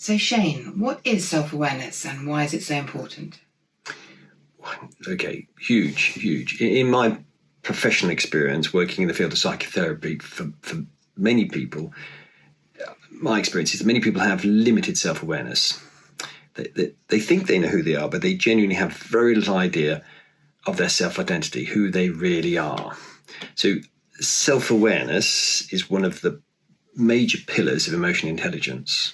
So Shane, what is self-awareness and why is it so important? Okay, huge. In my professional experience working in the field of psychotherapy, for many people, my experience is many people have limited self-awareness. They think they know who they are, but they genuinely have very little idea of their self-identity, who they really are. So self-awareness is one of the major pillars of emotional intelligence.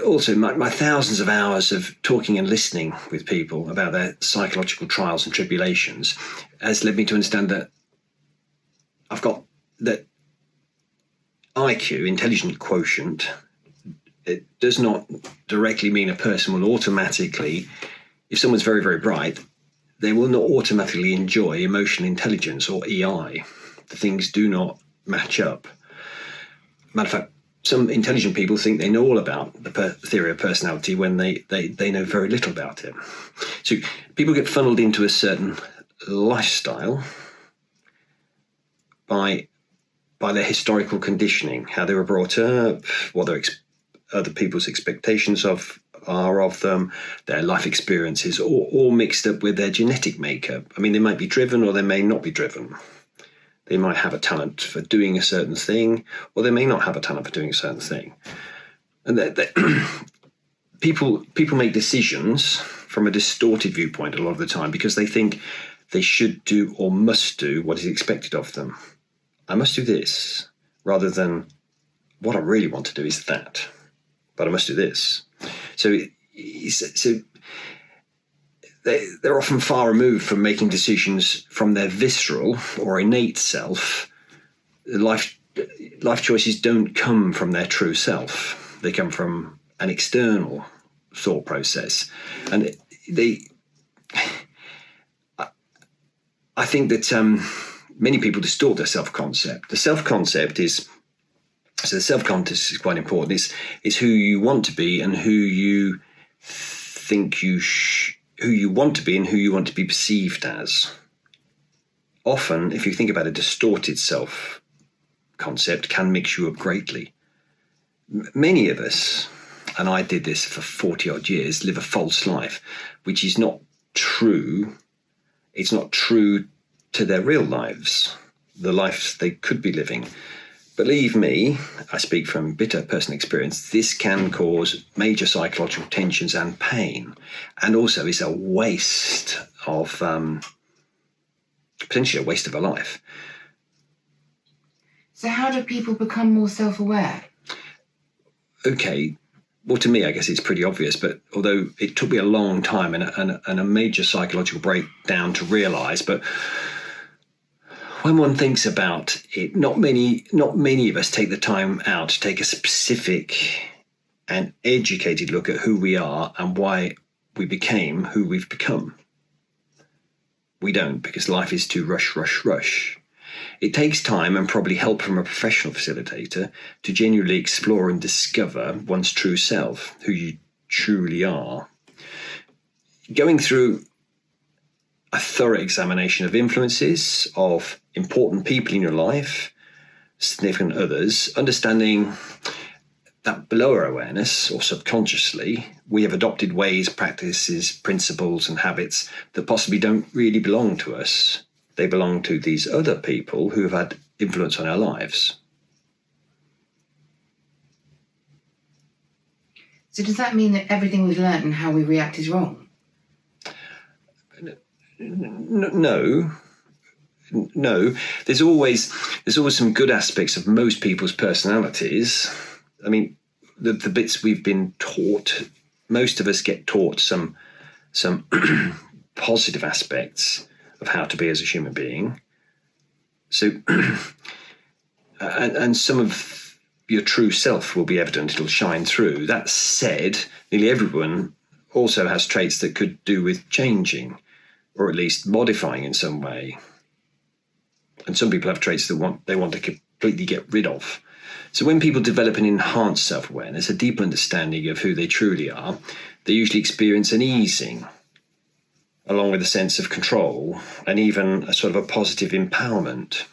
Also, my thousands of hours of talking and listening with people about their psychological trials and tribulations has led me to understand that I've got that IQ, intelligent quotient. It does not directly mean a person will automatically, if someone's very, very bright, they will not automatically enjoy emotional intelligence or EI. The things do not match up. Matter of fact, some intelligent people think they know all about the theory of personality when they know very little about it. So people get funneled into a certain lifestyle by their historical conditioning, how they were brought up, what their other people's expectations are of them, their life experiences, all mixed up with their genetic makeup. I mean, they might be driven or they may not be driven. They might have a talent for doing a certain thing, or they may not have a talent for doing a certain thing. And people make decisions from a distorted viewpoint a lot of the time because they think they should do or must do what is expected of them. I must do this, rather than what I really want to do is that, but I must do this. So they're often far removed from making decisions from their visceral or innate self. Life choices don't come from their true self. They come from an external thought process. And I think that many people distort their self-concept. The self-concept is quite important. It's who you want to be and who you think who you want to be and who you want to be perceived as. Often, if you think about a distorted self-concept, can mix you up greatly. Many of us, and I did this for 40-odd years, live a false life, which is not true. It's not true to their real lives, the lives they could be living. Believe me, I speak from bitter personal experience, this can cause major psychological tensions and pain, and also is a waste of, potentially a waste of a life. So how do people become more self-aware? Okay, well, to me, I guess it's pretty obvious, but although it took me a long time and a major psychological breakdown to realise, but when one thinks about it, not many of us take the time out to take a specific and educated look at who we are and why we became who we've become. We don't, because life is too rush. It takes time and probably help from a professional facilitator to genuinely explore and discover one's true self, who you truly are. Going through a thorough examination of influences, of important people in your life, significant others, understanding that below our awareness or subconsciously, we have adopted ways, practices, principles and habits that possibly don't really belong to us. They belong to these other people who have had influence on our lives. So does that mean that everything we've learned and how we react is wrong? No. There's always some good aspects of most people's personalities. I mean, the bits we've been taught, most of us get taught some positive aspects of how to be as a human being. So, and some of your true self will be evident, it'll shine through. That said, nearly everyone also has traits that could do with changing, or at least modifying in some way. And some people have traits that they want to completely get rid of. So when people develop an enhanced self-awareness, a deep understanding of who they truly are, they usually experience an easing, along with a sense of control and even a sort of a positive empowerment.